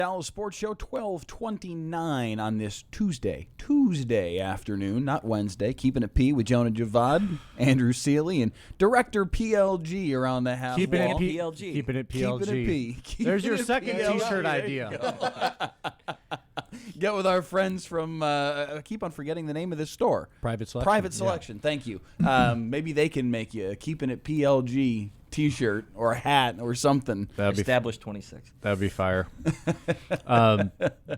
Dallas Sports Show 1229 on this Tuesday afternoon, not Wednesday. Keeping it P with Jonah Javad, Andrew Seeley, and Director PLG around the half Keeping wall. it PLG. Keeping it PLG. Keeping it P. There's your Keeping it second PLG. T-shirt idea. Get with our friends from, I keep on forgetting the name of this store. Private Selection. Private Selection, thank you. Maybe they can make you a Keeping It PLG T-shirt or a hat or something. Established 26. That would be fire.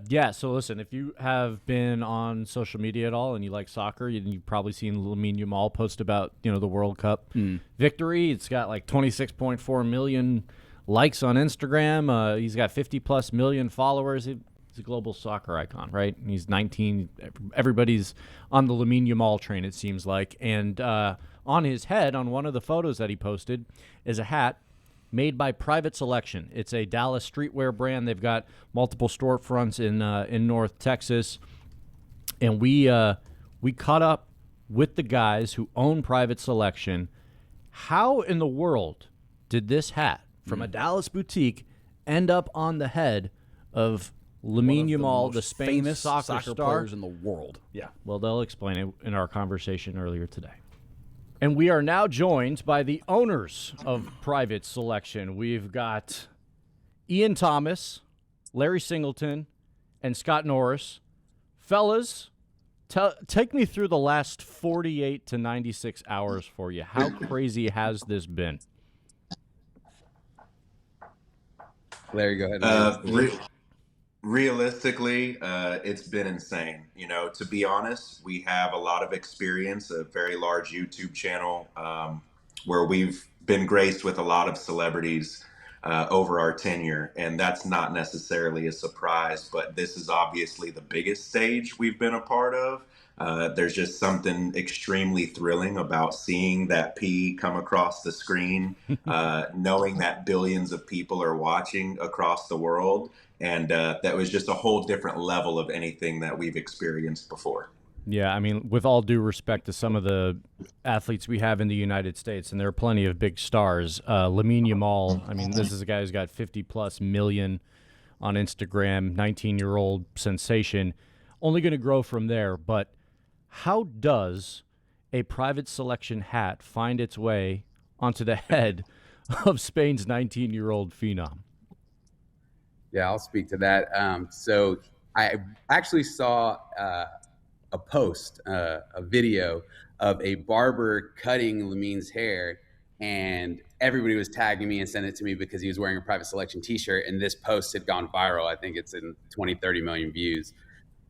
Yeah, so listen, if you have been on social media at all and you like soccer, you've probably seen Lamine Yamal post about the World Cup victory. It's got like 26.4 million likes on Instagram. He's got 50-plus million followers. He's a global soccer icon, right? And he's 19. Everybody's on the Lamine Yamal train, it seems like. And on his head, on one of the photos that he posted, is a hat made by Private Selection. It's a Dallas streetwear brand. They've got multiple storefronts in North Texas. And we caught up with the guys who own Private Selection. How in the world did this hat from a Dallas boutique end up on the head of Lamine Yamal, the Spain famous soccer star players in the world? Yeah, well, they'll explain it in our conversation earlier today. And we are now joined by the owners of Private Selection. We've got Ian Thomas, Larry Singleton, and Scott Norris. Fellas, take me through the last 48 to 96 hours for you. How crazy has this been? Larry, go ahead. Realistically, it's been insane. To be honest, we have a lot of experience, a very large YouTube channel where we've been graced with a lot of celebrities over our tenure. And that's not necessarily a surprise, but this is obviously the biggest stage we've been a part of. There's just something extremely thrilling about seeing that P come across the screen, knowing that billions of people are watching across the world. And that was just a whole different level of anything that we've experienced before. Yeah, I mean, with all due respect to some of the athletes we have in the United States, and there are plenty of big stars, Lamine Yamal, I mean, this is a guy who's got 50-plus million on Instagram, 19-year-old sensation, only going to grow from there. But how does a Private Selection hat find its way onto the head of Spain's 19-year-old phenom? Yeah, I'll speak to that. So I actually saw a post, a video of a barber cutting Lamine's hair, and everybody was tagging me and sending it to me because he was wearing a Private Selection t-shirt, and this post had gone viral. I think it's in 20, 30 million views.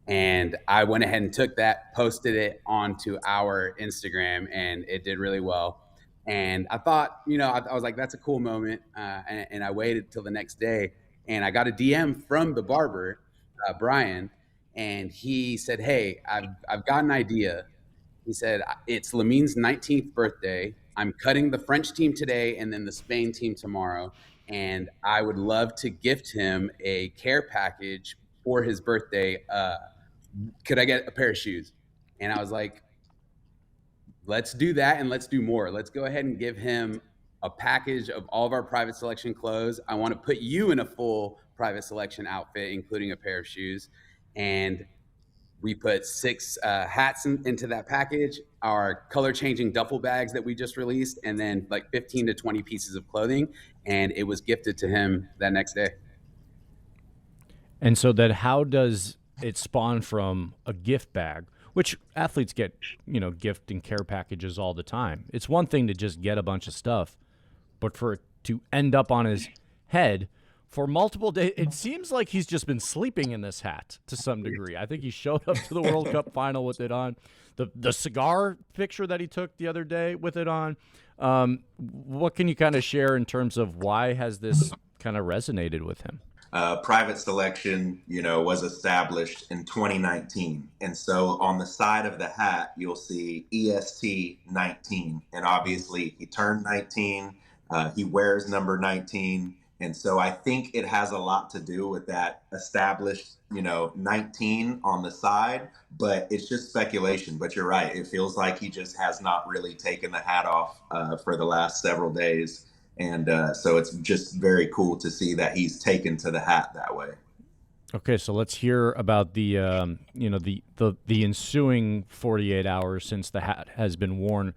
And I went ahead and took that, posted it onto our Instagram, and it did really well. And I thought, I was like, that's a cool moment. And I waited till the next day. And I got a DM from the barber, Brian, and he said, "Hey, I've got an idea." He said, "It's Lamine's 19th birthday. I'm cutting the French team today and then the Spain team tomorrow. And I would love to gift him a care package for his birthday. Could I get a pair of shoes?" And I was like, let's do that, and let's do more. Let's go ahead and give him a package of all of our Private Selection clothes. I want to put you in a full Private Selection outfit, including a pair of shoes. And we put 6 hats into that package, our color changing duffel bags that we just released, and then like 15 to 20 pieces of clothing. And it was gifted to him that next day. And so then how does it spawn from a gift bag, which athletes get, gift and care packages all the time? It's one thing to just get a bunch of stuff, but for it to end up on his head for multiple days, it seems like he's just been sleeping in this hat to some degree. I think he showed up to the World Cup final with it on. The cigar picture that he took the other day with it on. What can you kind of share in terms of why has this kind of resonated with him? Private Selection, was established in 2019. And so on the side of the hat, you'll see EST 19. And obviously he turned 19. He wears number 19. And so I think it has a lot to do with that established, 19 on the side, but it's just speculation. But you're right. It feels like he just has not really taken the hat off for the last several days. And so it's just very cool to see that he's taken to the hat that way. Okay, so let's hear about the the ensuing 48 hours since the hat has been worn.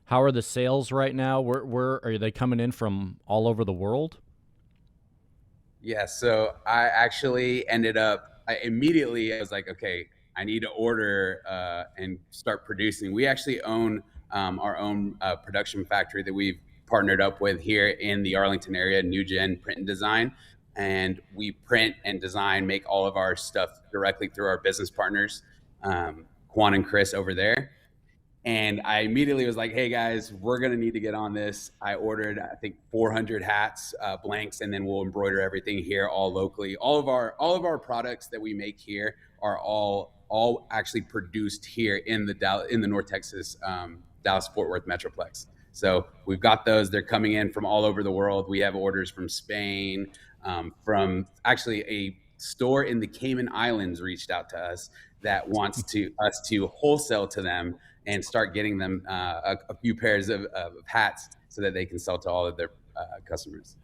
How are the sales right now? Where are they coming in from all over the world? Yeah, so I actually ended up immediately. I was like, okay, I need to order and start producing. We actually own our own production factory that we've partnered up with here in the Arlington area, New Gen Print and Design, and we print and design, make all of our stuff directly through our business partners, Quan and Chris over there. And I immediately was like, "Hey guys, we're gonna need to get on this." I ordered, I think, 400 hats, blanks, and then we'll embroider everything here, all locally. All of our products that we make here are all actually produced here in the North Texas, Dallas Fort Worth Metroplex. So we've got those. They're coming in from all over the world. We have orders from Spain, from actually a store in the Cayman Islands reached out to us that wants us to wholesale to them and start getting them a few pairs of hats so that they can sell to all of their customers.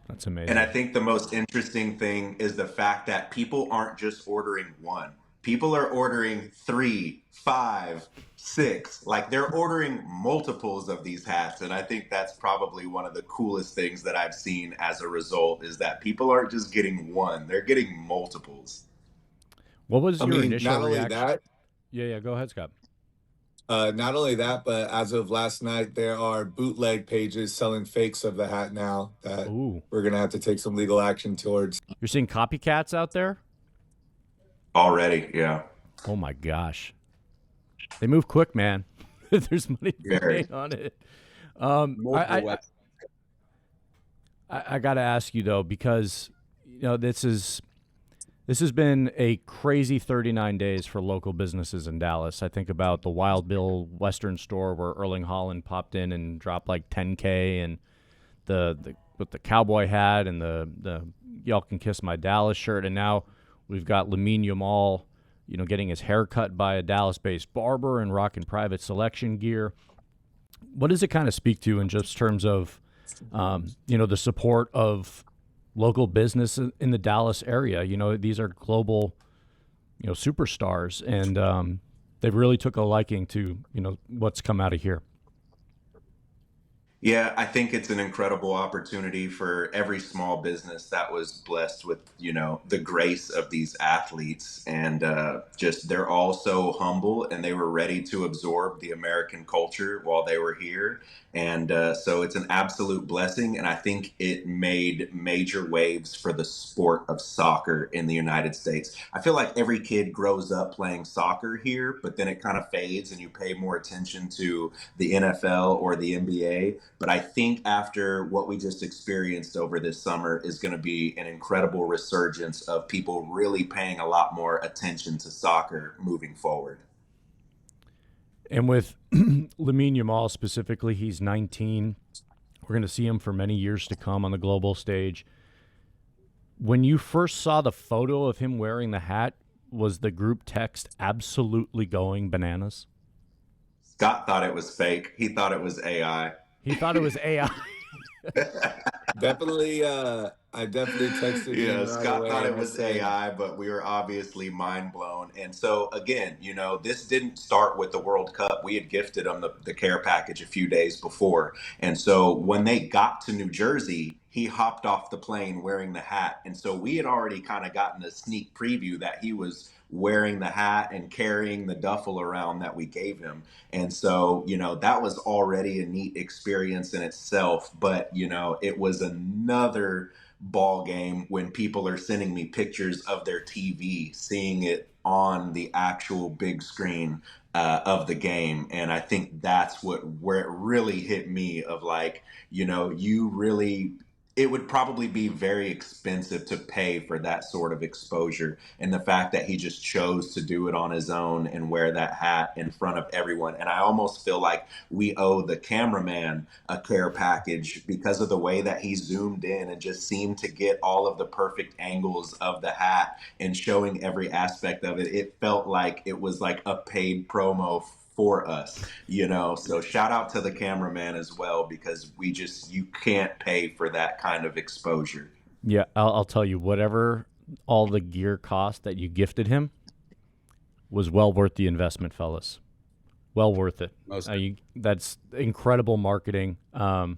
That's amazing. And I think the most interesting thing is the fact that people aren't just ordering one. People are ordering 3, 5, 6. Like they're ordering multiples of these hats. And I think that's probably one of the coolest things that I've seen as a result is that people aren't just getting one, they're getting multiples. What was your initial not only reaction? that, Yeah, go ahead, Scott. not only that, but as of last night, there are bootleg pages selling fakes of the hat now that Ooh, we're gonna have to take some legal action towards. you're seeing copycats out there? Already, yeah. Oh my gosh, they move quick, man. There's money to be Very. made on it. Multiple I websites. got to ask you though, because this has been a crazy 39 days for local businesses in Dallas. I think about the Wild Bill Western store where Erling Holland popped in and dropped like 10K, and with the cowboy hat and the y'all can kiss my Dallas shirt, and now we've got Lamine Yamal, getting his hair cut by a Dallas-based barber and rocking private selection gear. What does it kind of speak to in just terms of, the support of local business in the Dallas area? These are global, superstars, and they've really took a liking to, what's come out of here. Yeah, I think it's an incredible opportunity for every small business that was blessed with, the grace of these athletes. And just they're all so humble and they were ready to absorb the American culture while they were here. And so it's an absolute blessing. And I think it made major waves for the sport of soccer in the United States. I feel like every kid grows up playing soccer here, but then it kind of fades and you pay more attention to the NFL or the NBA. But I think after what we just experienced over this summer is going to be an incredible resurgence of people really paying a lot more attention to soccer moving forward. And with Lamine Yamal specifically, he's 19. We're going to see him for many years to come on the global stage. When you first saw the photo of him wearing the hat, was the group text absolutely going bananas? Scott thought it was fake. He thought it was AI. He thought it was AI. Definitely, I definitely texted Yeah, him right Scott away thought it and I was said, AI, but we were obviously mind blown. And so, again, this didn't start with the World Cup. We had gifted him the care package a few days before. And so when they got to New Jersey, he hopped off the plane wearing the hat. And so we had already kind of gotten a sneak preview that he was wearing the hat and carrying the duffel around that we gave him. And so, that was already a neat experience in itself. But, it was another ball game when people are sending me pictures of their TV, seeing it on the actual big screen of the game. And I think that's where it really hit me of like, you really, it would probably be very expensive to pay for that sort of exposure. And the fact that he just chose to do it on his own and wear that hat in front of everyone. And I almost feel like we owe the cameraman a care package because of the way that he zoomed in and just seemed to get all of the perfect angles of the hat and showing every aspect of it. It felt like it was like a paid promo for us, so shout out to the cameraman as well, because you can't pay for that kind of exposure. Yeah, I'll tell you, whatever all the gear cost that you gifted him was well worth the investment, fellas. Well worth it. That's incredible marketing, and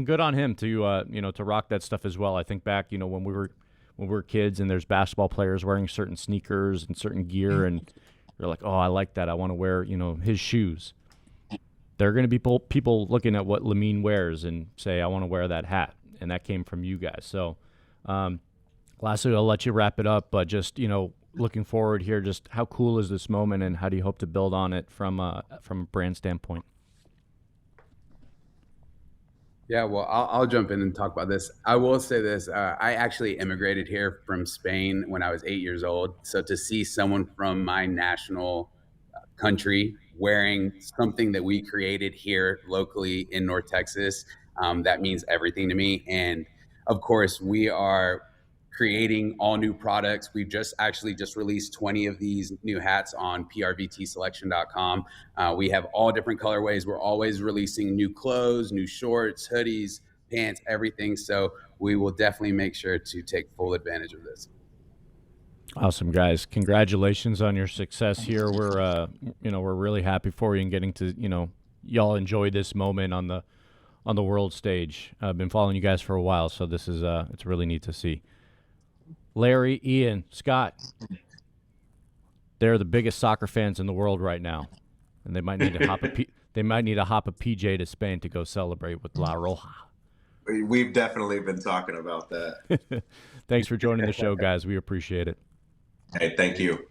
good on him to to rock that stuff as well. I think back, when we were kids, and there's basketball players wearing certain sneakers and certain gear, and you're like, oh, I like that. I want to wear his shoes. There are going to be people looking at what Lamine wears and say, I want to wear that hat, and that came from you guys. So, lastly, I'll let you wrap it up, but just looking forward here, just how cool is this moment, and how do you hope to build on it from a brand standpoint? Yeah, well, I'll jump in and talk about this. I will say this. I actually immigrated here from Spain when I was 8 years old. So to see someone from my national country wearing something that we created here locally in North Texas, that means everything to me. And of course, we are creating all new products. We've just released 20 of these new hats on prvtselection.com. We have all different colorways. We're always releasing new clothes, new shorts, hoodies, pants, everything. So we will definitely make sure to take full advantage of this. Awesome, guys. Congratulations on your success here. We're really happy for you and getting to, y'all enjoy this moment on the world stage. I've been following you guys for a while, so this is it's really neat to see. Larry, Ian, Scott, they're the biggest soccer fans in the world right now, and they might need to hop a PJ to Spain to go celebrate with La Roja. We've definitely been talking about that. Thanks for joining the show, guys. We appreciate it. Hey, thank you.